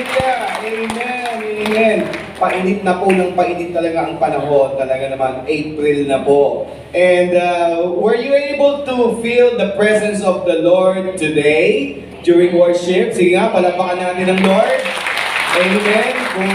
Hallelujah! Amen! Amen! Painit na po ng painit talaga ang panahon. Talaga naman, April na po. And were you able to feel the presence of the Lord today during worship? Sige nga, palapakan natin ang Lord. Amen! Kung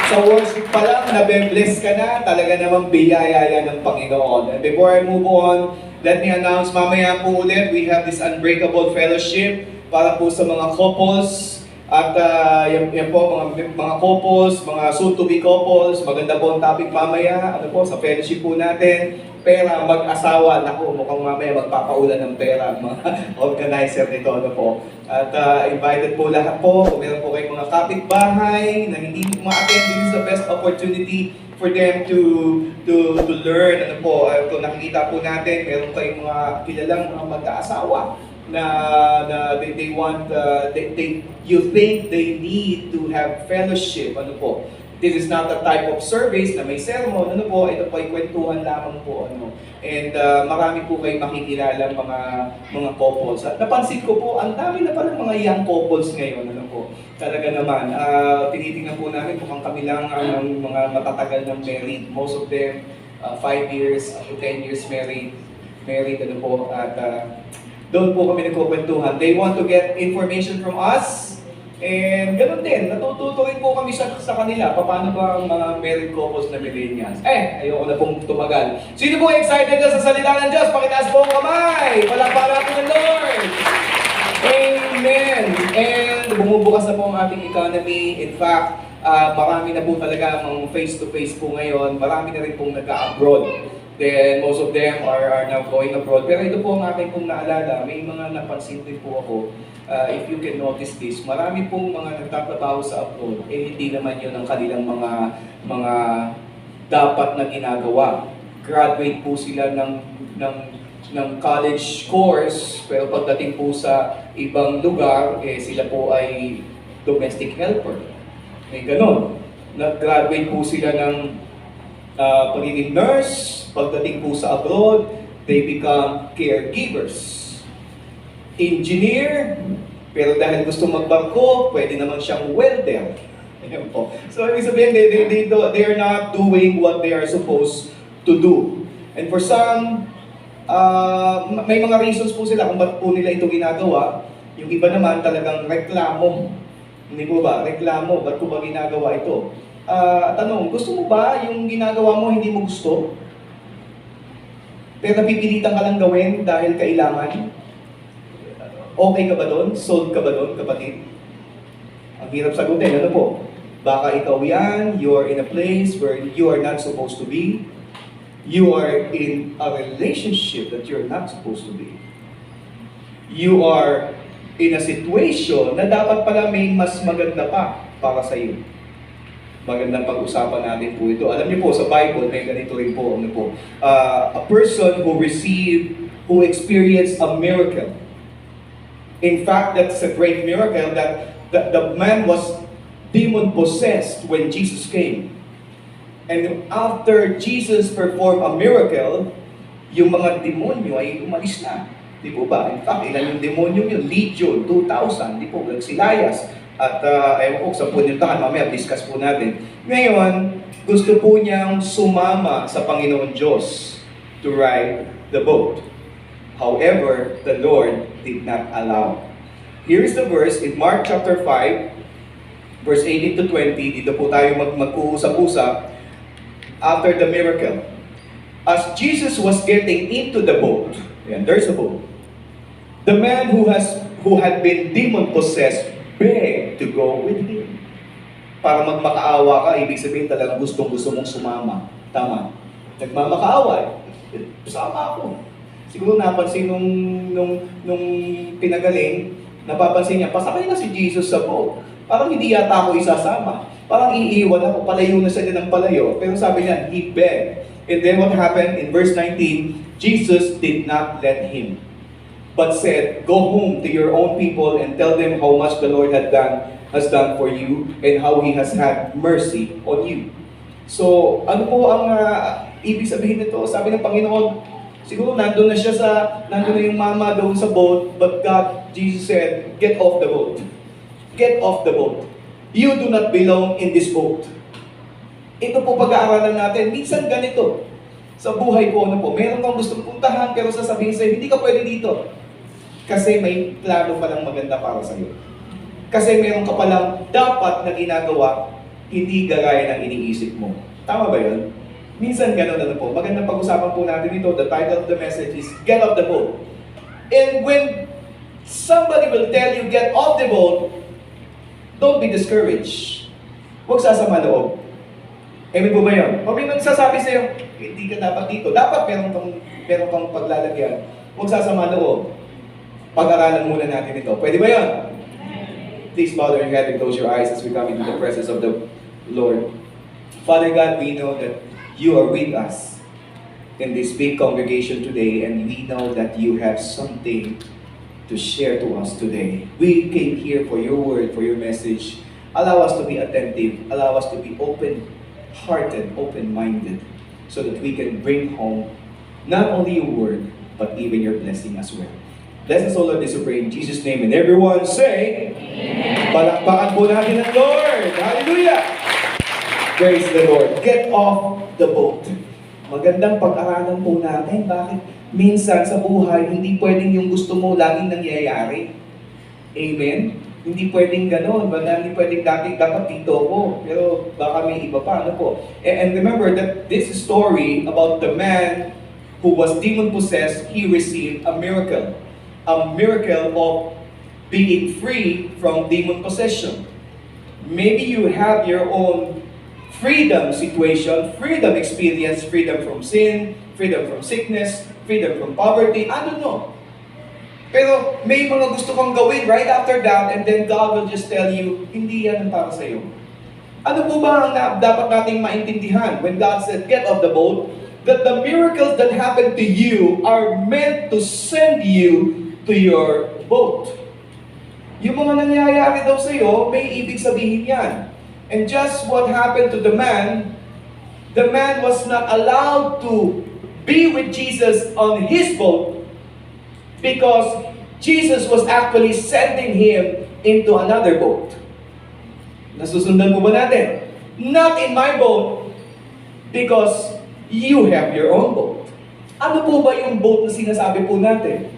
sa worship pa lang, nabe-bless ka na, talaga namang biyaya ng Panginoon. And before I move on, let me announce, mamaya po ulit, we have this Unbreakable Fellowship para po sa mga couples. At yan po, mga couples, mga soon-to-be couples, maganda po ang topic mamaya, ano po, sa fellowship po natin. Pera, mag-asawa, naku, mukhang mamaya magpapaulan ng pera, mga organizer nito, ano po. At invited po lahat po, kung meron po kayong mga kapitbahay na hindi ma-attend, this is the best opportunity for them to learn, ano po. Kung nakikita po natin, meron kayong mga kilalang mga mag-aasawa na they want, you think they need to have fellowship, ano po. This is not a type of service na may sermon, ano po, ito po ay kwentuhan lamang po, ano. And marami po kayong makikilala mga couples. At napansin ko po, ang dami na palang mga young couples ngayon, ano po. Talaga naman, tinitingnan po namin mukhang kami lang ang mga matatagal ng married. Most of them, 5 years to 10 years married, ano po, at doon po kami nagkukwentuhan. They want to get information from us. And ganoon din, natututo rin po kami sa kanila. Paano ba ang mga married couples na millennials? Ayoko na pong tumagal. Sino po excited na sa salita ng Diyos? Pakitaas po ang kamay. Palakpakan natin ng Lord. Amen. And bumubukas na po ang ating economy. In fact, marami na po talaga ang face-to-face po ngayon. Marami na rin pong nag-abroad. Then most of them are now going abroad. Pero ito po ang aking pong naalala, may mga napansin din po ako, if you can notice this, marami pong mga nagtatrabaho sa abroad, hindi naman yun ang kanilang mga dapat na ginagawa. Graduate po sila ng college course, pero pagdating po sa ibang lugar, sila po ay domestic helper. May ganon. Nag-graduate po sila ng pagiging nurse, pagdating po sa abroad, they become caregivers. Engineer, pero dahil gusto magbangko, pwede naman siyang welder. Ayan po. So, ibig sabihin, they are not doing what they are supposed to do. And for some, may mga reasons po sila kung ba't po nila ito ginagawa. Yung iba naman talagang reklamo. Hindi po ba? Reklamo, ba't ko ba ginagawa ito? Tanong, gusto mo ba yung ginagawa mo hindi mo gusto? Pero napipilitan ka lang gawin dahil kailangan? Okay ka ba doon? Sold ka ba doon, kapatid? Ang hirap sagutin, ano po? Baka ikaw yan, you are in a place where you are not supposed to be. You are in a relationship that you're not supposed to be. You are in a situation na dapat pala may mas maganda pa para sa iyo. Magandang pag-usapan natin po ito. Alam niyo po, sa Bible, may ganito rin po, ano po. A person who experienced a miracle. In fact, that's a great miracle that the man was demon-possessed when Jesus came. And after Jesus performed a miracle, yung mga demonyo ay umalis na. Di po ba? In fact, ilan yung demonyo yun? Legion, 2,000. Di po, Silayas. At ayaw ko, sa punintahan, mamaya discuss po natin. Ngayon, gusto po niyang sumama sa Panginoon Diyos to ride the boat. However, the Lord did not allow. Here is the verse in Mark chapter 5, verse 18 to 20. Dito po tayo mag-uusap-usap after the miracle. As Jesus was getting into the boat, and there's a boat, the man who had been demon-possessed begged to go with him. Para magmakaawa ka, ibig sabihin talagang gustong-gusto mong sumama. Tama. Nagmamakaawa. Sama ako. Siguro napansin nung pinagaling, napapansin niya, pasakay na si Jesus sa boat. Parang hindi yata ako isasama. Parang iiwan ako, palayo na siya ng palayo. Pero sabi niya, he begged. And then what happened in verse 19, Jesus did not let him, but said, "Go home to your own people and tell them how much the Lord has done for you and how He has had mercy on you." So, ano po ang ibig sabihin nito? Sabi ng Panginoon, siguro nandun na yung mama doon sa boat, but Jesus said, "Get off the boat. Get off the boat." You do not belong in this boat. Ito po pag-aaralan natin. Minsan ganito. Sa buhay po, meron kang gustong puntahan, pero sasabihin sa'yo, hindi ka pwede dito. Kasi may plano palang maganda para sa'yo. Kasi meron ka palang dapat na ginagawa, hindi gagaya ng iniisip mo. Tama ba yun? Minsan ganun po. Magandang pag-usapan po natin ito. The title of the message is, Get Off the Boat. And when somebody will tell you, get off the boat, don't be discouraged. Huwag sasama loob. Amen po ba yun? Huwag may magsasabi sa'yo, hindi ka dapat dito. Dapat meron kang paglalagyan. Huwag sasama loob. Pag-aralan muna natin ito. Pwede ba yun? Please bow your head and close your eyes as we come into the presence of the Lord. Father God, we know that you are with us in this big congregation today, and we know that you have something to share to us today. We came here for your word, for your message. Allow us to be attentive. Allow us to be open-hearted, open-minded, so that we can bring home not only your word, but even your blessing as well. Bless us all of this, we pray in Jesus' name. And everyone say, Amen. Palakpakan po natin ang Lord. Hallelujah! Praise the Lord. Get off the boat. Magandang pag-aralan po natin. Bakit? Minsan sa buhay, hindi pwedeng yung gusto mo laging nangyayari. Amen? Hindi pwedeng gano'n. Hindi pwedeng dapat dito ko. Pero baka may iba pa. Ano po? And remember that this story about the man who was demon-possessed, he received a miracle. A miracle of being free from demon possession. Maybe you have your own freedom situation, freedom experience, freedom from sin, freedom from sickness, freedom from poverty, I don't know. Pero may mga gusto kang gawin right after that, and then God will just tell you, hindi yan ang para sa'yo. Ano po ba ang dapat nating maintindihan when God said, get off the boat? That the miracles that happen to you are meant to send you to your boat. Yung mga nangyayari daw sa'yo, may ibig sabihin yan. And just what happened to the man was not allowed to be with Jesus on his boat because Jesus was actually sending him into another boat. Nasusundan po ba natin? Not in my boat because you have your own boat. Ano po ba yung boat na sinasabi po natin?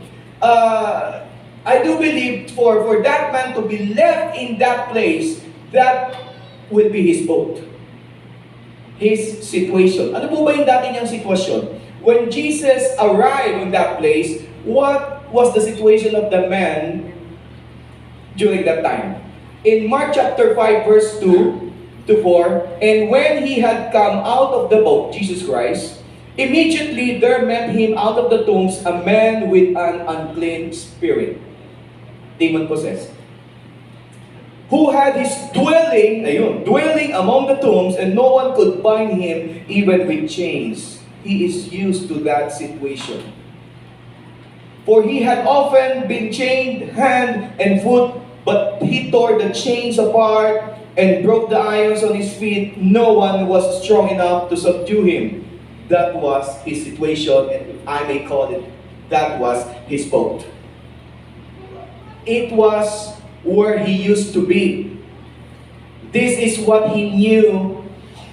I do believe for that man to be left in that place, that will be his boat. His situation. Ano po ba yung dati niyang sitwasyon? When Jesus arrived in that place, what was the situation of the man during that time? In Mark chapter 5 verse 2 to 4, and when he had come out of the boat, Jesus Christ, immediately there met him out of the tombs a man with an unclean spirit, demon-possessed, who had his dwelling among the tombs, and no one could bind him even with chains. He is used to that situation. For he had often been chained hand and foot, but he tore the chains apart and broke the irons on his feet. No one was strong enough to subdue him. That was his situation, and if I may call it, that was his boat. It was where he used to be. This is what he knew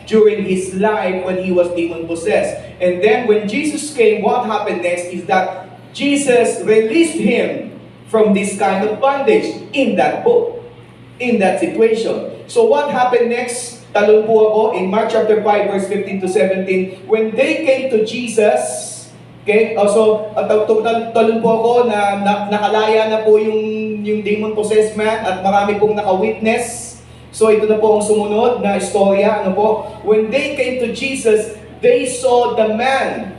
during his life when he was demon-possessed. And then when Jesus came, what happened next is that Jesus released him from this kind of bondage in that boat, in that situation. So what happened next? Talon po ako in Mark chapter 5 verse 15 to 17. When they came to Jesus, okay, talon po ako na nakalaya na po yung demon-possessed man at marami pong naka-witness. So ito na po ang sumunod na istorya. Ano po? When they came to Jesus, they saw the man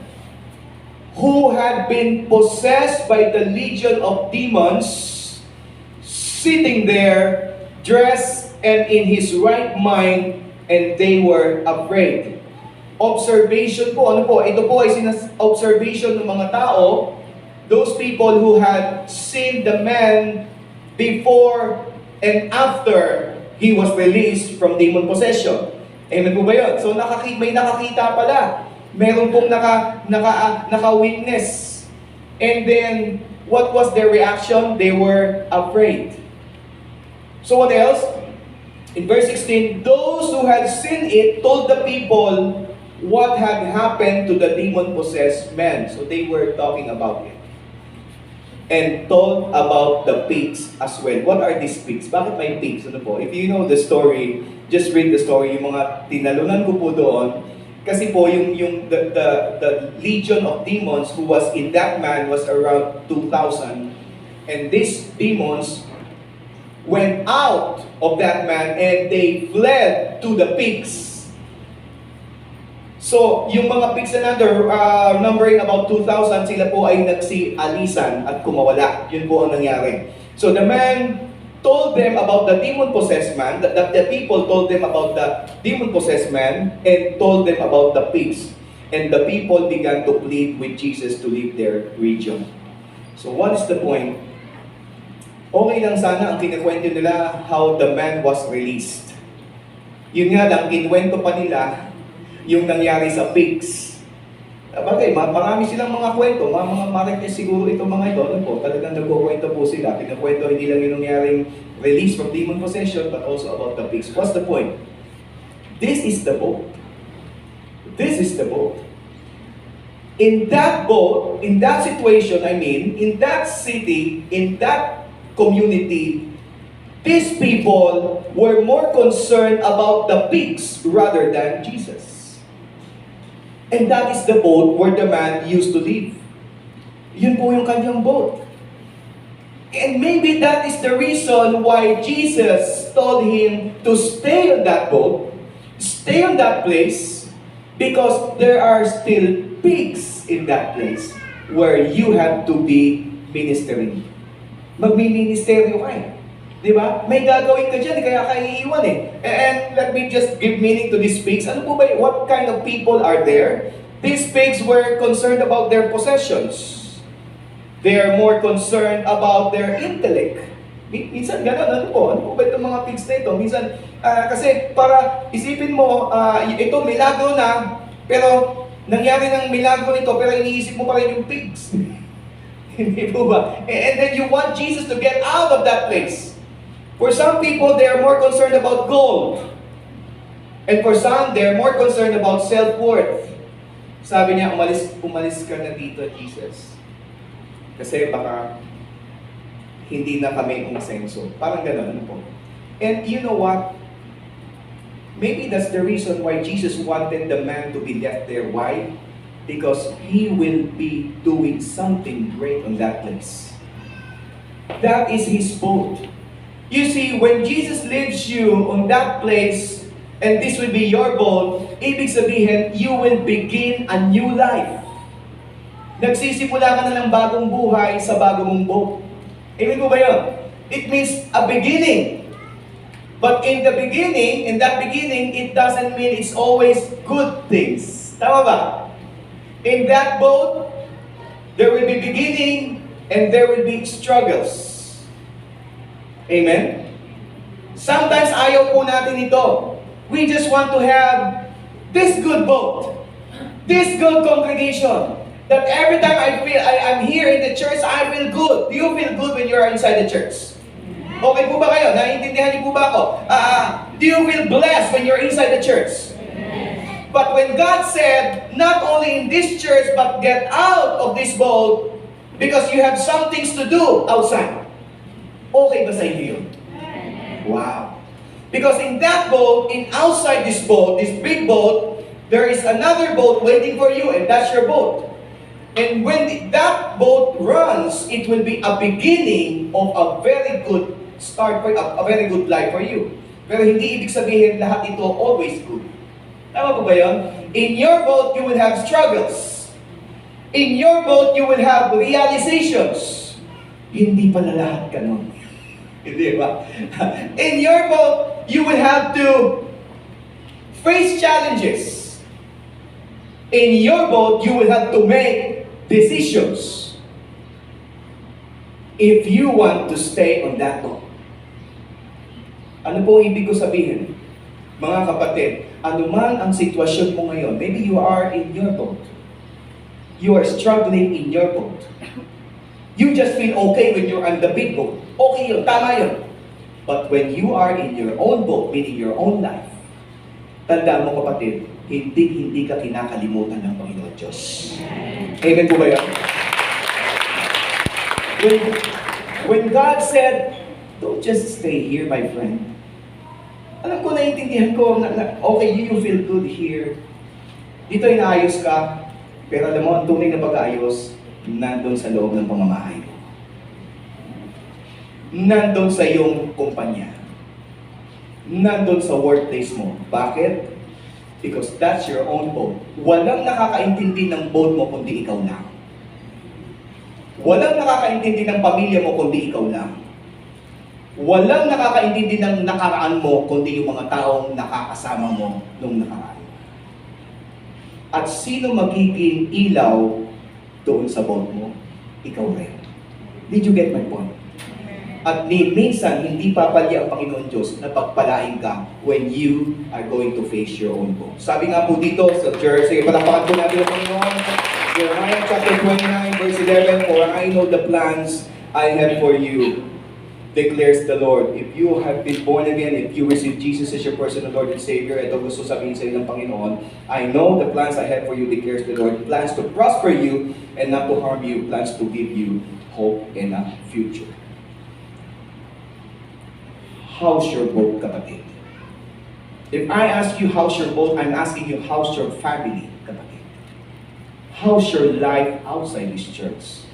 who had been possessed by the legion of demons sitting there, dressed and in his right mind, and they were afraid. Observation po, ano po? Ito po ay observation ng mga tao, those people who had seen the man before and after he was released from demon possession. Amen po ba yun? So may nakakita pala. Meron pong naka-witness. And then, what was their reaction? They were afraid. So what else? In verse 16, those who had seen it told the people what had happened to the demon-possessed man. So they were talking about it. And told about the pigs as well. What are these pigs? Bakit may pigs? Ano po? If you know the story, just read the story. Yung mga tinalunan ko po doon, kasi po the legion of demons who was in that man was around 2,000. And these demons went out of that man and they fled to the pigs. So, yung mga pigs na numbering about 2,000, sila po ay nagsi-alisan at kumawala. Yun po ang nangyari. So, the man told them about the demon-possessed man, the people told them about the demon-possessed man, and told them about the pigs. And the people began to plead with Jesus to leave their region. So, what is the point? Okay lang sana ang kinikwento nila how the man was released. Yun nga lang, kinuwento pa nila yung nangyari sa pigs. Bagay, marami silang mga kwento, mga marites siguro itong mga ito, ano po, talagang nagkukwento po sila. Kinakwento hindi lang yung nangyaring release from demon possession, but also about the pigs. What's the point? This is the boat. This is the boat. In that boat, in that situation, in that city, in that community, these people were more concerned about the pigs rather than Jesus. And that is the boat where the man used to live. Yun po yung kanyang boat. And maybe that is the reason why Jesus told him to stay on that boat, stay on that place, because there are still pigs in that place where you have to be ministering. Magmi-ministeryo ka eh. Di ba? May gagawin ka dyan, kaya ka iiwan eh. And let me just give meaning to these pigs. Ano po ba, what kind of people are there? These pigs were concerned about their possessions. They are more concerned about their intellect. Minsan gano'n, ano po ba itong mga pigs na ito? Minsan, kasi para isipin mo, ito milagro na, pero nangyari ng milagro nito, pero iniisip mo pa rin yung pigs. Hindi po ba? And then you want Jesus to get out of that place. For some people, they are more concerned about gold. And for some, they are more concerned about self-worth. Sabi niya, umalis ka na dito, Jesus. Kasi baka hindi na kami umasenso. Parang gano'n, ano po. And you know what? Maybe that's the reason why Jesus wanted the man to be left there. Why? Because he will be doing something great on that place. That is his boat. You see, when Jesus leaves you on that place, and this will be your boat, ibig sabihin, you will begin a new life. Nagsisimula ka na ng bagong buhay sa bagong boat. Ibig mo ba yun? It means a beginning. But in the beginning, in that beginning, it doesn't mean it's always good things. Tama ba? In that boat, there will be beginning and there will be struggles. Amen? Sometimes ayaw po natin ito. We just want to have this good boat, this good congregation, that every time I'm here in the church, I feel good. Do you feel good when you're inside the church? Okay po ba kayo? Naiintindihan niyo po ba ako? Do you feel blessed when you're inside the church? But when God said, not only in this church, but get out of this boat, because you have some things to do outside. Okay ba sa inyo yun? Wow. Because in that boat, outside this boat, this big boat, there is another boat waiting for you, and that's your boat. And when that boat runs, it will be a beginning of a very good start for a very good life for you. Pero hindi ibig sabihin lahat ito always good. Tama po ba yun? In your boat, you will have struggles. In your boat, you will have realizations. Hindi pala lahat ganun. Hindi ba? In your boat, you will have to face challenges. In your boat, you will have to make decisions. If you want to stay on that boat. Ano po ibig ko sabihin? Mga kapatid, anuman ang sitwasyon mo ngayon, maybe you are in your boat. You are struggling in your boat. You just feel okay when you're on the big boat. Okay yun, tama yun. But when you are in your own boat, meaning your own life, tandaan mo kapatid, hindi ka kinakalimutan ng Panginoon Diyos. Amen po ba yan? When God said, don't just stay here, my friend. Alam ko, naiintindihan ko, okay, you feel good here. Dito inaayos ka, pero alam mo, ang tunay na pag-aayos, nandun sa loob ng pamamahay mo. Nandun sa iyong kumpanya. Nandun sa workplace mo. Bakit? Because that's your own boat. Walang nakakaintindi ng boat mo kundi ikaw lang. Walang nakakaintindi ng pamilya mo kundi ikaw lang. Walang nakakaintindi ng nakaraan mo kundi yung mga taong nakakasama mo nung nakaraan. At sino magiging ilaw doon sa boat mo? Ikaw rin. Did you get my point? At minsan, hindi papalya ang Panginoon Diyos na pagpalain ka when you are going to face your own boat. Sabi nga po dito sa church, sige, palakpakan po natin ang Panginoon. Jeremiah chapter 29, verse 11, For I know the plans I have for you, declares the Lord. If you have been born again, if you receive Jesus as your personal Lord and Savior, ito gusto sabihin sa iyo ng Panginoon, I know the plans I have for you, declares the Lord. Plans to prosper you and not to harm you. Plans to give you hope and a future. How's your boat, kapatid? If I ask you how's your boat, I'm asking you how's your family, kapatid? How's your life outside this church?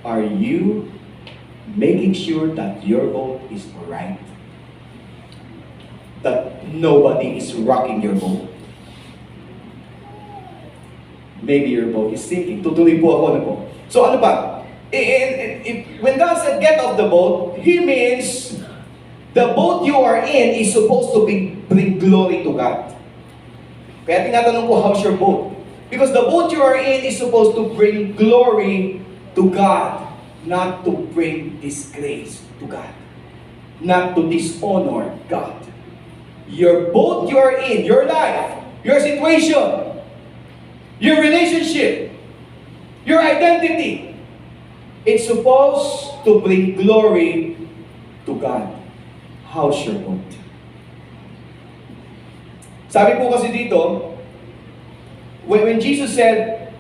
Are you making sure that your boat is alright? That nobody is rocking your boat? Maybe your boat is sinking. Tutuloy po ako na po. So ano ba? When God said get off the boat, He means the boat you are in is supposed to bring glory to God. Kaya tinatanong ko, how's your boat? Because the boat you are in is supposed to bring glory to God, not to bring disgrace to God, not to dishonor God. Your boat you are in, your life, your situation, your relationship, your identity, it's supposed to bring glory to God. How's your boat? Sabi po kasi dito, when Jesus said,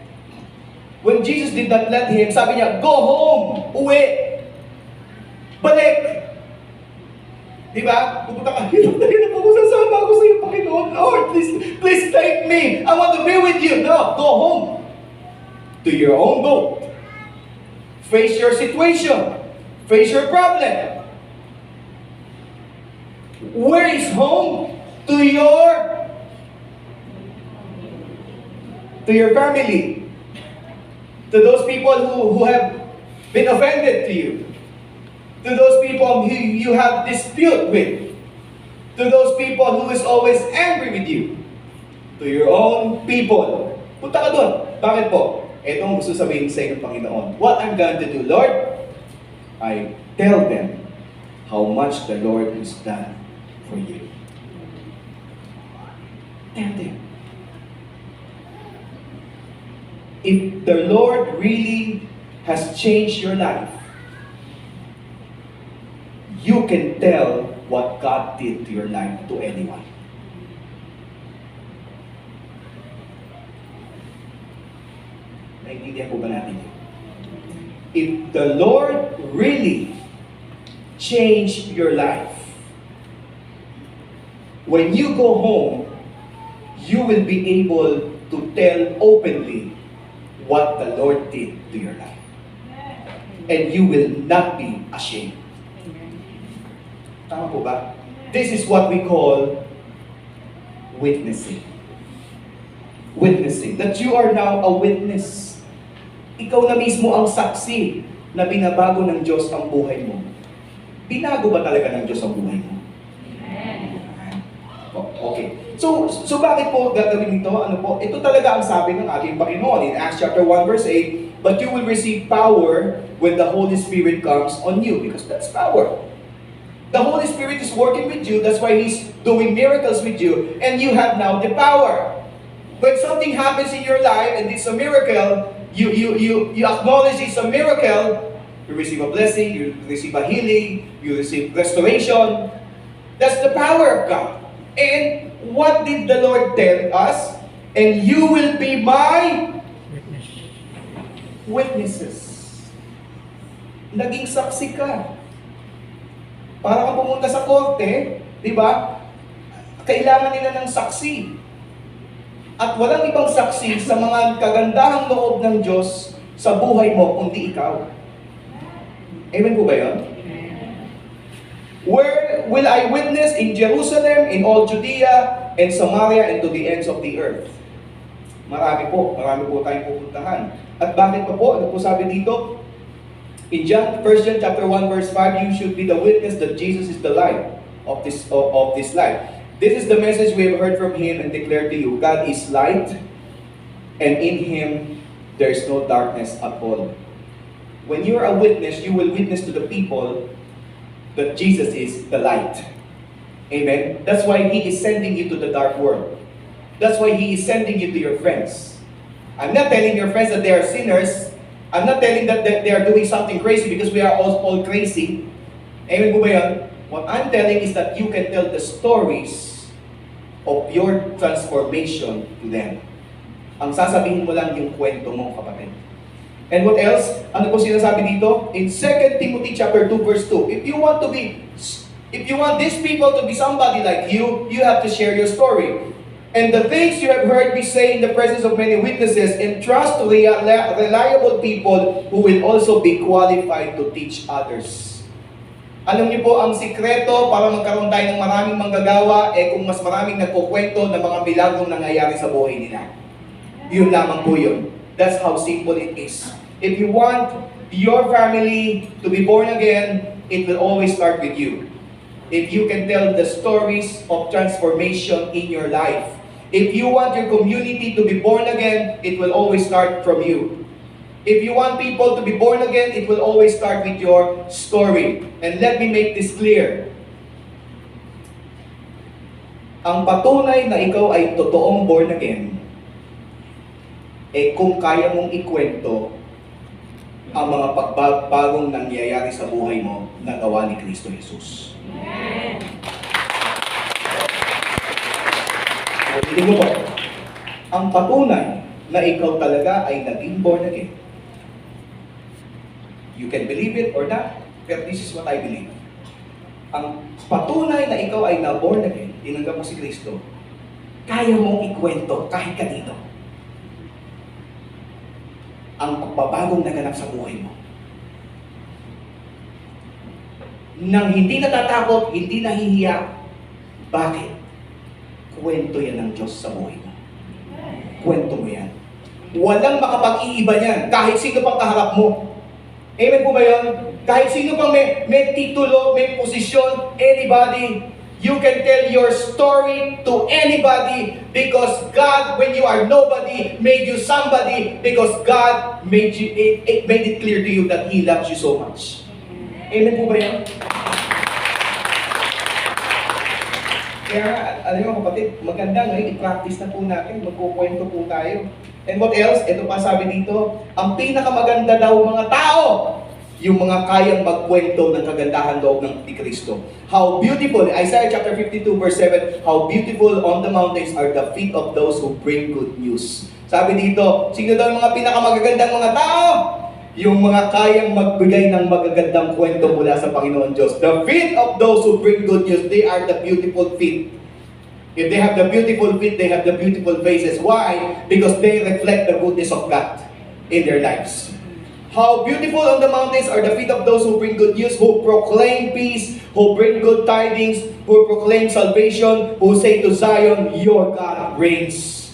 when Jesus did not let him, sabi niya, go home, uwi, balik. Diba? Pupunta ka, hirap ako, sasama ako sa iyo, Panginoon. Lord, please take me. I want to be with you. No, go home. To your own boat. Face your situation. Face your problem. Where is home? To your family. To those people who have been offended to you. To those people who you have dispute with. To those people who is always angry with you. To your own people. Punta ka doon. Bakit po? Ito ang gusto sabihin sa inyo, Panginoon. What I'm going to do, Lord? I tell them how much the Lord has done for you. Tell them. If the Lord really has changed your life, you can tell what God did to your life to anyone. Naintindihan po ba natin yun? If the Lord really changed your life, when you go home, you will be able to tell openly what the Lord did to your life. And you will not be ashamed. Tama po ba? This is what we call witnessing. Witnessing. That you are now a witness. Ikaw na mismo ang saksi na binabago ng Diyos ang buhay mo. Binago ba talaga ng Diyos ang buhay mo? Okay. So bakit po gagawin ito? Ano po? Ito talaga ang sabi ng ating Panginoon in Acts chapter 1 verse 8, but you will receive power when the Holy Spirit comes on you, because that's power. The Holy Spirit is working with you, that's why He's doing miracles with you, and you have now the power. When something happens in your life and it's a miracle, you acknowledge it's a miracle, You receive a blessing, you receive a healing, you receive restoration. That's the power of God. And what did the Lord tell us? And you will be my witnesses. Naging saksi ka. Para kang pumunta sa korte, di ba? Kailangan nila ng saksi. At walang ibang saksi sa mga kagandahang loob ng Diyos sa buhay mo kundi ikaw. Amen po ba yun? Where will I witness? In Jerusalem, in all Judea, and Samaria, and to the ends of the earth. Marami po tayong pupuntahan. At bakit pa po? Ano po sabi dito? In 1 John chapter 1 verse 5, you should be the witness that Jesus is the light of this life. This is the message we have heard from Him and declared to you. God is light, and in Him there is no darkness at all. When you are a witness, you will witness to the people that Jesus is the light. Amen? That's why He is sending you to the dark world. That's why He is sending you to your friends. I'm not telling your friends that they are sinners. I'm not telling that they are doing something crazy because we are all crazy. Amen po ba yun? What I'm telling is that you can tell the stories of your transformation to them. Ang sasabihin mo lang yung kwento mo, kapatid. And what else? Ano po sinasabi dito? In 2 Timothy chapter 2 verse 2, if you want these people to be somebody like you have to share your story. And the things you have heard me say in the presence of many witnesses, entrust to reliable people who will also be qualified to teach others. Alam niyo po, ang sikreto para magkaroon tayo ng maraming manggagawa, kung mas maraming nagkukwento ng mga milagrong nangyayari sa buhay nila. Yun lamang po yun. That's how simple it is. If you want your family to be born again, it will always start with you. If you can tell the stories of transformation in your life. If you want your community to be born again, it will always start from you. If you want people to be born again, it will always start with your story. And let me make this clear. Ang patunay na ikaw ay totoong born again, kung kaya mong ikwento ang mga pagbagong nangyayari sa buhay mo na gawa ni Kristo Jesus. Amen. Hindi mo ba? Ang patunay na ikaw talaga ay naging born again. You can believe it or not, but this is what I believe. Ang patunay na ikaw ay na-born again, tinanggap mo si Kristo, kaya mong ikwento kahit kanino ang pagbabagong naganap sa buhay mo. Nang hindi natatakot, hindi nahihiya. Bakit? Kwento yan ng Diyos sa buhay mo. Kwento mo yan. Walang makapag-iiba niyan, kahit sino pang kaharap mo. Amen po ba yun? Kahit sino pang may titulo, may posisyon, anybody, you can tell your story to anybody because God, when you are nobody, made you somebody because God made it clear to you that He loves you so much. Amen po ba yan? Kaya, alam mo kapatid, maganda ngayon, i-practice na po natin, magkukwento po tayo. And what else? Ito pa sabi dito, ang pinakamaganda daw mga tao, yung mga kayang magkwento ng kagandahan loob ng ni Kristo. How beautiful, Isaiah chapter 52 verse 7, how beautiful on the mountains are the feet of those who bring good news. Sabi dito, sino daw yung mga pinakamagagandang mga tao? Yung mga kayang magbigay ng magagandang kwento mula sa Panginoon Diyos. The feet of those who bring good news, they are the beautiful feet. If they have the beautiful feet, they have the beautiful faces. Why? Because they reflect the goodness of God in their lives. How beautiful on the mountains are the feet of those who bring good news, who proclaim peace, who bring good tidings, who proclaim salvation, who say to Zion, your God reigns.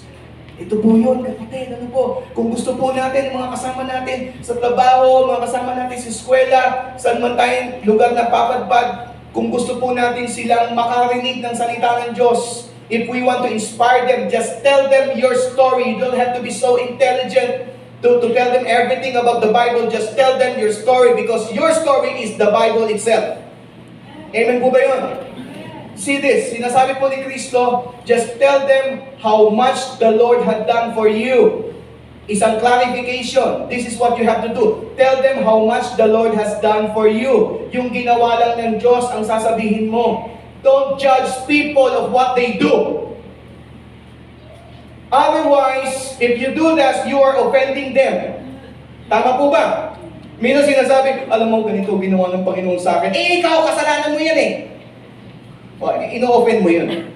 Ito po yun, kapatid. Ano po? Kung gusto po natin, mga kasama natin sa trabaho, mga kasama natin sa eskwela, saan man tayong lugar na papadpad, kung gusto po natin silang makarinig ng salita ng Diyos, if we want to inspire them, just tell them your story. You don't have to be so intelligent to tell them everything about the Bible. Just tell them your story because your story is the Bible itself. Amen po ba yun? See this, sinasabi po ni Kristo, just tell them how much the Lord had done for you. Isang clarification. This is what you have to do. Tell them how much the Lord has done for you. Yung ginawa lang ng Diyos ang sasabihin mo. Don't judge people of what they do. Otherwise, if you do that, you are offending them. Tama po ba? Minsan sinasabi, alam mo, ganito ginawa ng Panginoon sa akin. Eh, ikaw, kasalanan mo yan eh. O, ino-offend mo yun.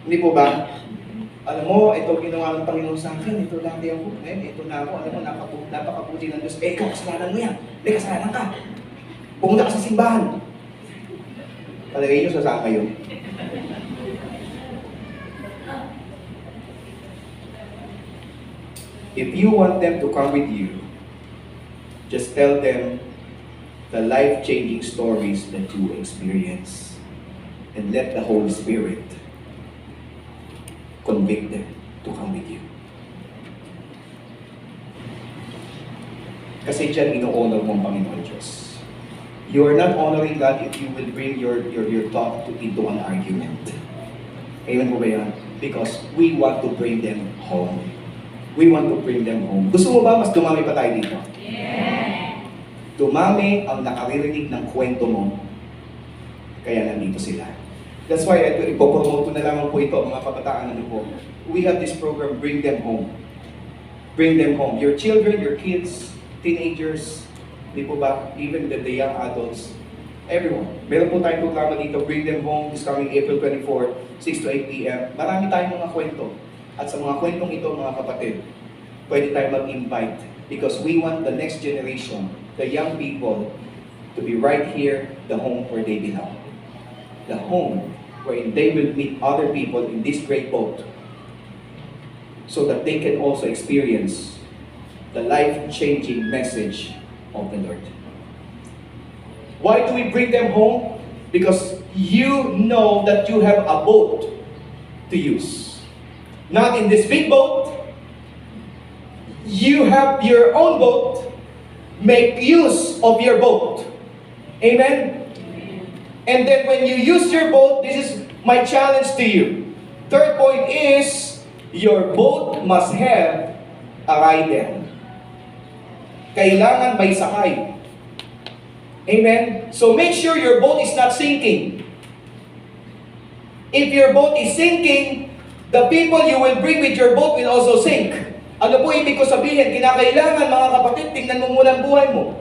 Hindi po ba? Alam mo, ito ginawa ng Panginoon sa akin. Ito dati ako. Ngayon, ito na ako. Alam mo, napakabuti ng Diyos. Eh, ikaw, kasalanan mo yan. May kasalanan ka. Pumunta ka sa simbahan. Palagay nyo, sasama yun. If you want them to come with you, just tell them the life-changing stories that you experience and let the Holy Spirit convict them to come with you. Kasi dyan ino-honor mo ang Panginoon Diyos. You are not honoring God if you will bring your talk into an argument. Amen po ba yan? Because we want to bring them home. We want to bring them home. Gusto mo ba mas dumami pa tayo dito? Yeah. Dumami ang nakaririnig ng kwento mo, kaya nandito sila. That's why ipopromote ko na lamang po ito, mga kabataan, ano po. We have this program, Bring Them Home. Bring them home. Your children, your kids, teenagers, di po ba? Even the young adults, everyone. Meron po tayong programa dito, Bring Them Home, this coming April 24, 6 to 8 p.m. Marami tayong mga kwento. At sa mga kwentong ito, mga kapatid, pwede tayo mag-invite because we want the next generation, the young people, to be right here, the home where they belong. The home wherein they will meet other people in this great boat so that they can also experience the life-changing message of the Lord. Why do we bring them home? Because you know that you have a boat to use. Not in this big boat. You have your own boat. Make use of your boat. Amen? And then when you use your boat, this is my challenge to you. Third point is, your boat must have a rider. Kailangan may sakay. Amen? So make sure your boat is not sinking. If your boat is sinking, the people you will bring with your boat will also sink. Ano po ibig ko sabihin? Kinakailangan, mga kapatid, tingnan mo muna ang buhay mo.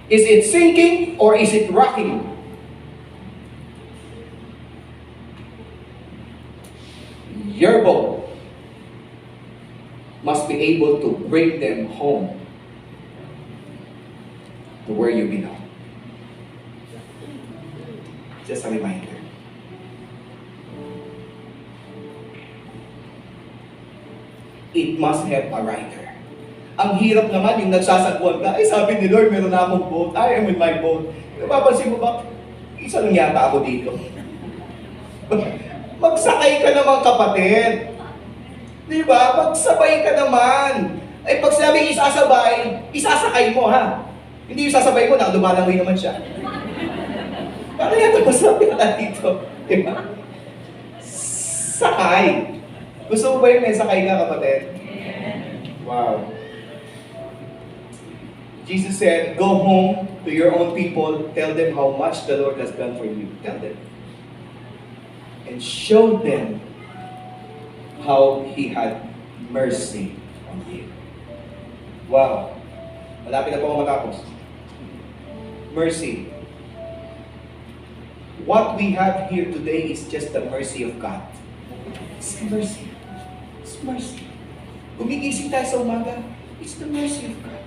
Is it sinking or is it rocking? Your boat must be able to bring them home to where you belong. Just a reminder. It must have a rider. Ang hirap naman yung nagsasagwan ka, ay sabi ni Lord, meron na akong boat, I am in my boat. Napapansin mo ba, isa lang yata ako dito. Magsakay ka naman, kapatid. Di ba? Magsabay ka naman. Ay pag sinabi isasabay, isasakay mo ha. Hindi yung sasabay mo, nakalumalangoy naman siya. Parang yata masabi ka dito. Di ba? Sakay. Gusto mo ba yung may sakay ka, kapatid? Wow. Jesus said, go home to your own people, tell them how much the Lord has done for you. Tell them. And show them how He had mercy on you. Wow. Malapit na po ako matapos. Mercy. What we have here today is just the mercy of God. It's mercy. It's mercy. Gumigising tayo sa umaga, it's the mercy of God.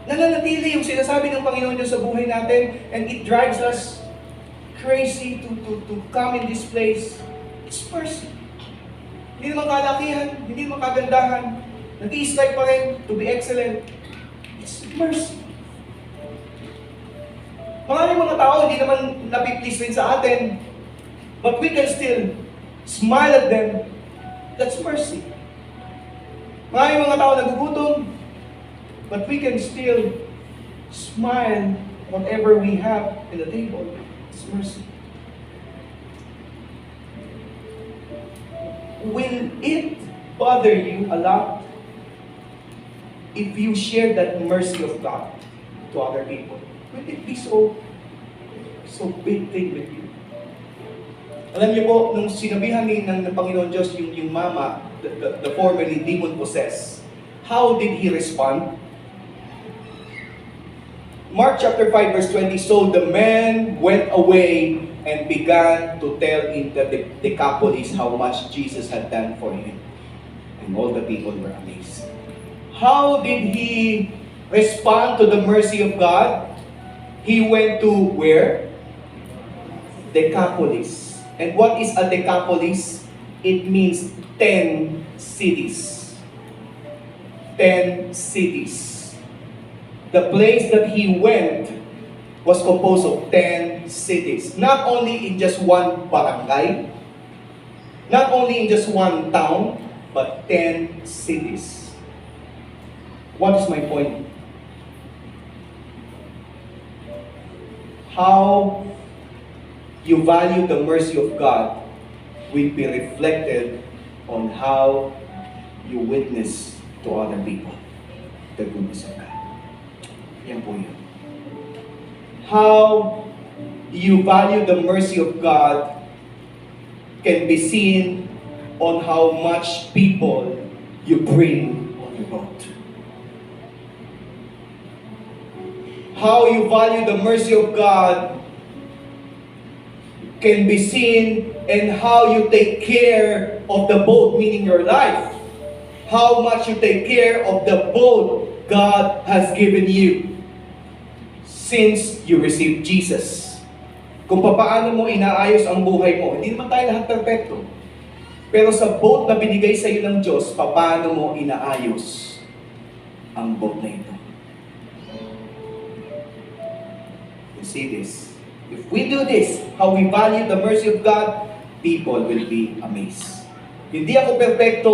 Nananatili yung sinasabi ng Panginoon Diyos sa buhay natin, and it drives us crazy to come in this place. It's mercy. Hindi naman kalakihan, hindi naman kagandahan. Nag-i-strive pa rin to be excellent. It's mercy. Maraming mga tao hindi naman napiplease rin sa atin, but we can still smile at them. That's mercy. Maraming mga tao nagugutom, but we can still smile whatever we have in the table. It's mercy. Will it bother you a lot if you share that mercy of God to other people? Will it be so big thing with you? Alam niyo po, nung sinabihan ng Panginoon Diyos yung mama, the formerly demon-possessed, how did he respond? Mark chapter 5 verse 20, so the man went away and began to tell in the Decapolis how much Jesus had done for him. And all the people were amazed. How did he respond to the mercy of God? He went to where? Decapolis. And what is a Decapolis? It means 10 cities. 10 cities. The place that he went was composed of 10 cities. Not only in just one barangay, not only in just one town, but 10 cities. What is my point? How you value the mercy of God will be reflected on how you witness to other people the goodness of God. Yan po yun. How you value the mercy of God can be seen on how much people you bring on your boat. How you value the mercy of God can be seen in how you take care of the boat, meaning your life. How much you take care of the boat God has given you since you received Jesus. Kung paano mo inaayos ang buhay mo, hindi naman tayo lahat perfecto. Pero sa boat na binigay sa iyo ng Diyos, paano mo inaayos ang boat na ito? You see this? If we do this, how we value the mercy of God, people will be amazed. Hindi ako perfecto,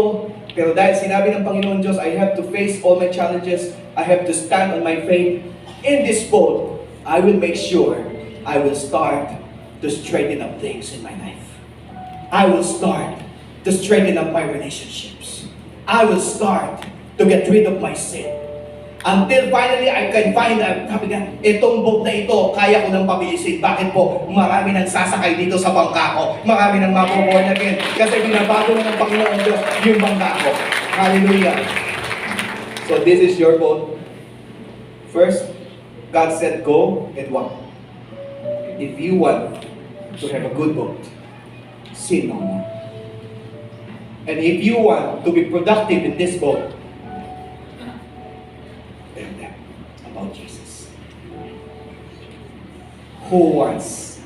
pero dahil sinabi ng Panginoon Diyos, I have to face all my challenges, I have to stand on my faith. In this boat, I will make sure I will start to straighten up things in my life. I will start to straighten up my relationships. I will start to get rid of my sin. Until finally, I can find out, sabi nga, itong boat na ito, kaya ko nang pabilisin. Bakit po? Marami nang sasakay dito sa bangka ko. Marami nang mapo-born again. Kasi binabago na ng Panginoon Diyos yung bangka ko. Hallelujah. So this is your boat. First, God said, go and walk. If you want to have a good boat, sin no more. And if you want to be productive in this boat, tell them about Jesus. Who wants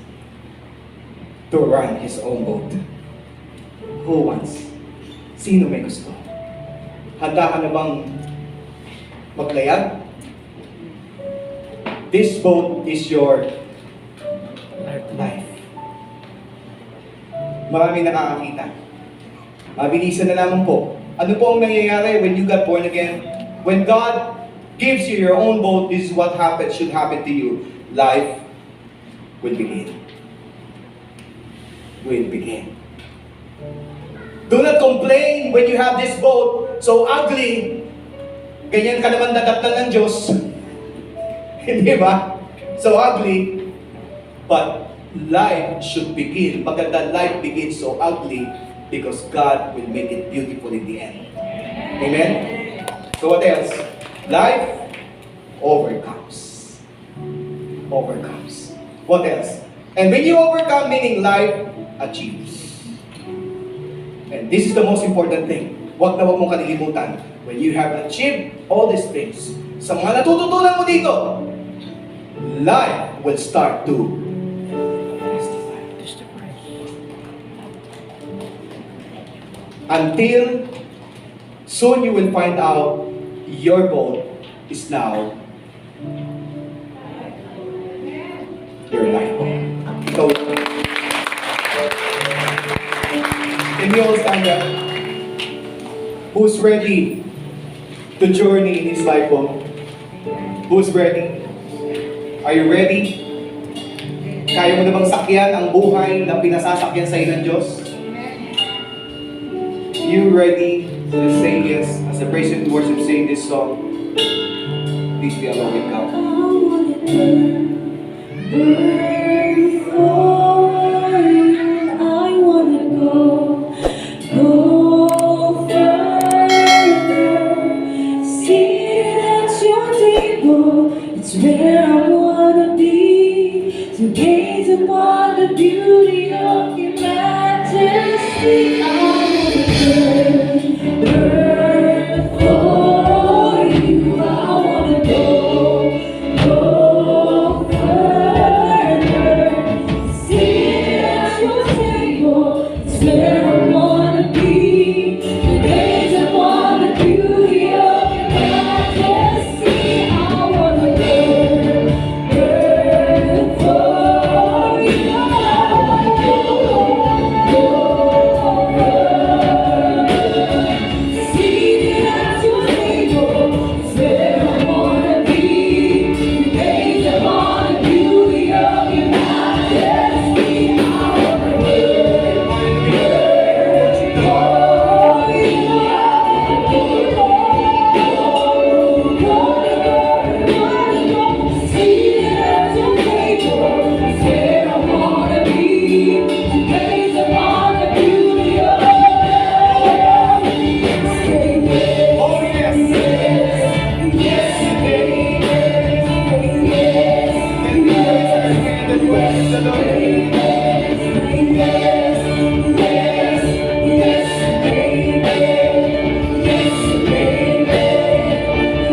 to run his own boat? Who wants? Sino may gusto? Handa ka na bang maglayag? This boat is your life. Maraming nakakakita. Mabilisan na lamang po. Ano po ang nangyayari when you got born again? When God gives you your own boat, this is what should happen to you. Life will begin. Will begin. Do not complain when you have this boat so ugly. Ganyan ka naman dadatnan ng Diyos. Hindi ba? So ugly. But life should begin. Maganda life begins so ugly because God will make it beautiful in the end. Amen? So what else? Life overcomes. Overcomes. What else? And when you overcome, meaning life achieves. And this is the most important thing. Huwag na huwag mong kalilimutan. When you have achieved all these things, sa mga natututunan mo dito, life will start to testify. Until soon you will find out your boat is now your life boat. So, can we all stand up? Who's ready to journey in his life boat? Who's ready? Are you ready? Kaya mo na bang sakyan ang buhay na pinasasakyan sa iyo ng Diyos? You ready Let's say yes. As the praise and worship sing this song, please be along with God. I wanna go further. Seated at your table, it's where I wanna be. To gaze upon the beauty of your majesty. I wanna burn for you. I wanna go further. Sit at your table, it's where I wanna be. To gaze upon the beauty of your majesty. I wanna burn for you. I wanna go further. Seated at your table, it's where I wanna be. To gaze upon the beauty of your majesty. I wanna seated at your table, it's where I wanna be. To gaze upon the beauty of your majesty. Oh yes! Can we raise our hand and worship the Lord? Yes, and amen. Say yes, yes, yes, and amen. Say yes, yes, yes, and amen. Yes, and amen.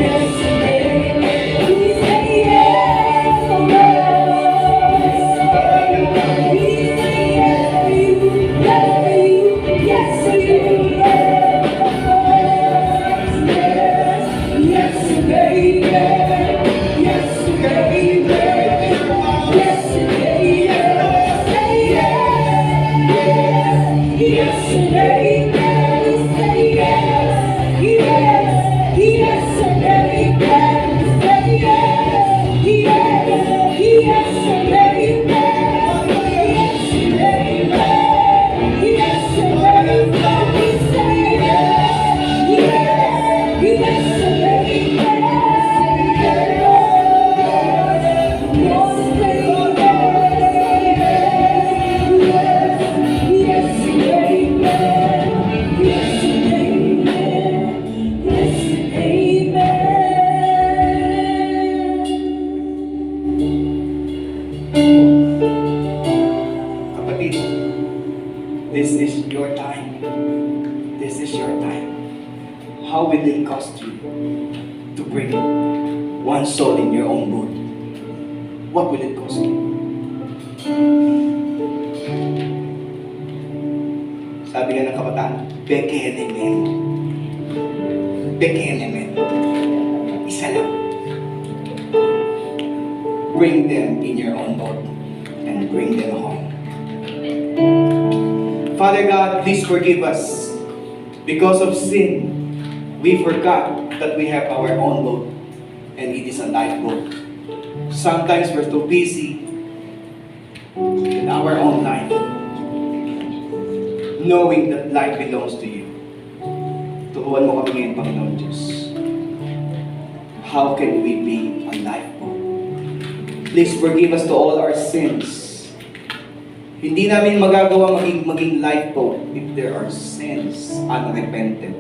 Yes, and amen. We say yes, yes, yes, and amen. Yes, say yes, yes, and amen. Yes, and amen. Yes, and amen. Kapatid, this is your time. This is your time. How will it cost you to bring one soul in your own boat? What will it cost you? Sabi nga ng kabataan, Bekelemen. Bekelemen. Isa lang. Bring them in your own boat and bring them home. Father God, please forgive us. Because of sin, we forgot that we have our own boat and it is a lifeboat. Sometimes we're too busy in our own life, knowing that life belongs to you. Turuan mo kami ngayon, Panginoon Diyos. How can we be a lifeboat? Please forgive us to all our sins. Hindi namin magagawa maging lifeboat if there are sins unrepented.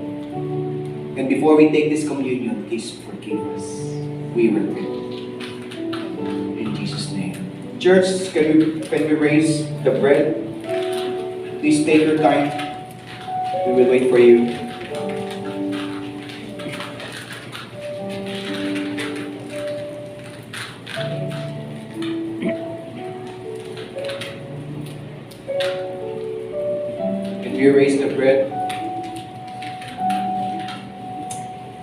And before we take this communion, please forgive us. We repent. In Jesus' name. Church, can we raise the bread? Please take your time. We will wait for you. Can we raise the bread?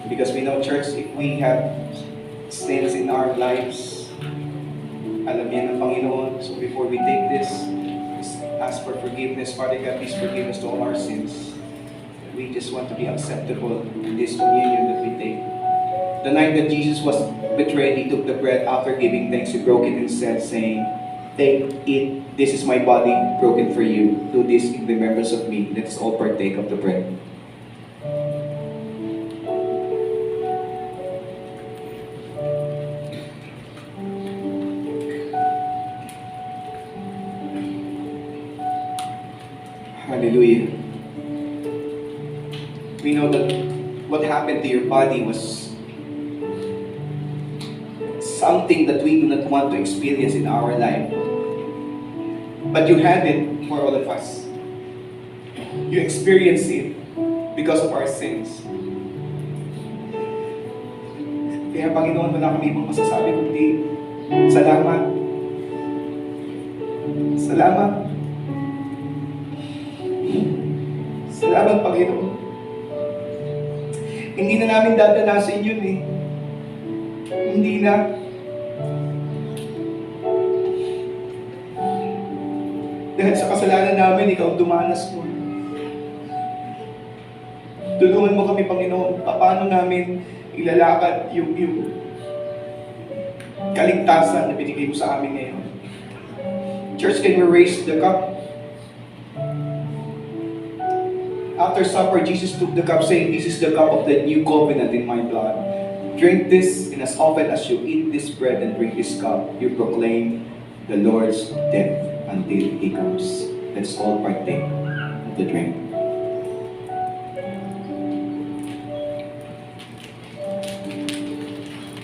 Because we know, church, if we have sins in our lives, alam yan ng Panginoon. So before we take this, ask for forgiveness. Father God, please forgive us to all our sins. We just want to be acceptable in this communion that we take. The night that Jesus was betrayed, He took the bread after giving thanks. He broke it and said, saying, "Take it, this is my body broken for you. Do this in remembrance of me." Let us all partake of the bread. Hallelujah. We know that what happened to your body was something that we do not want to experience in our life. But you had it for all of us. You experienced it because of our sins. Kaya Panginoon, wala kami ibang masasabi kundi salamat. Salamat. Salamat, Panginoon. Hindi na namin dadanasin yun eh. Hindi na. Dahil sa kasalanan namin, ikaw dumanas mo. Tulungan mo kami, Panginoon, paano namin ilalakad yung kaligtasan na binigay mo sa amin ngayon. Church, can we raise the cup? After supper, Jesus took the cup, saying, "This is the cup of the new covenant in my blood. Drink this, and as often as you eat this bread and drink this cup, you proclaim the Lord's death until He comes." Let's all partake of the drink.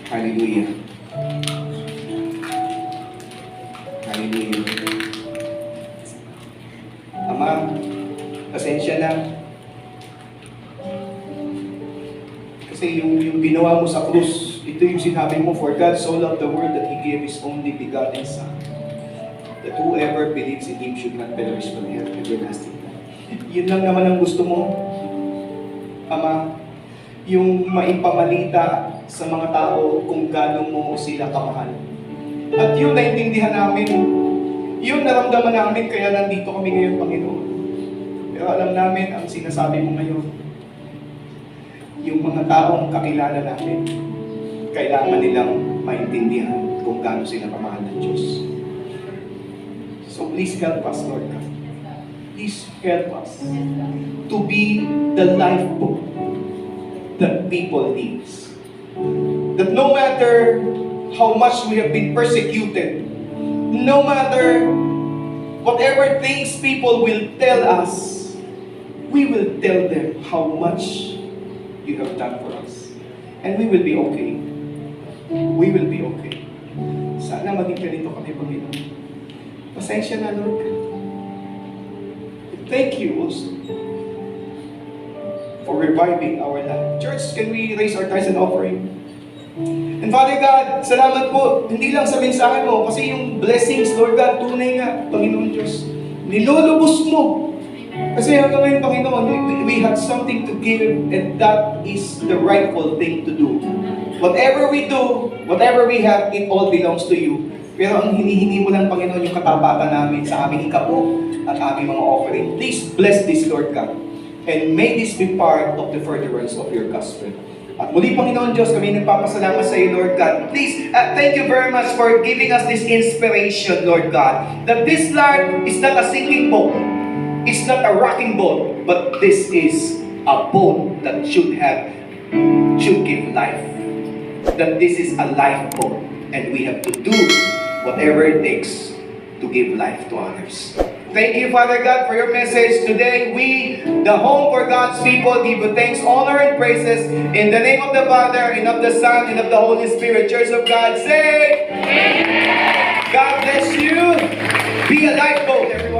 Hallelujah. Hallelujah. Ama, pasensya na. Kasi yung ginawa mo sa krus, ito yung sinabi mo, "For God so loved the world that He gave His only begotten Son, that whoever believes in Him should not perish but have everlasting life." Yun lang naman ang gusto mo, Ama, yung maipamalita sa mga tao kung gaano mo sila kamahal. At yun naintindihan namin, yun naramdaman namin, kaya nandito kami ngayon, Panginoon. Pero alam namin ang sinasabi mo ngayon, yung mga taong kakilala natin, kailangan nilang maintindihan kung gaano sila kamahal ng Diyos. So please help us, Lord God. Please help us to be the lifeboat that people need. That no matter how much we have been persecuted, no matter whatever things people will tell us, we will tell them how much you have done for us. And we will be okay. We will be okay. Sana maging ganito kami, Panginoon. Pasensya na, Lord. Thank you also for reviving our life. Church, can we raise our tithes and offering? And Father God, salamat po, hindi lang sa mensahe mo, kasi yung blessings, Lord God, tunay nga, Panginoon Diyos, nilulubos mo. Kasi hanggang ngayon, Panginoon, we have something to give, and that is the rightful thing to do. Whatever we do, whatever we have, it all belongs to you. Pero ang hinihingi mo lang, Panginoon, yung katapatan namin sa aming ikabo at aming mga offering. Please bless this, Lord God. And may this be part of the furtherance of your gospel. At muli, Panginoon Diyos, kami nagpapasalamat sa iyo, Lord God. Please, thank you very much for giving us this inspiration, Lord God. That this life is not a sinking boat. It's not a rocking boat. But this is a boat that should give life. That this is a lifeboat. And we have to do whatever it takes to give life to others. Thank you, Father God, for your message today. We, the Home for God's People, give you thanks, honor, and praises in the name of the Father, and of the Son, and of the Holy Spirit. Church of God, say, Amen. God bless you. Be a lifeboat, everybody.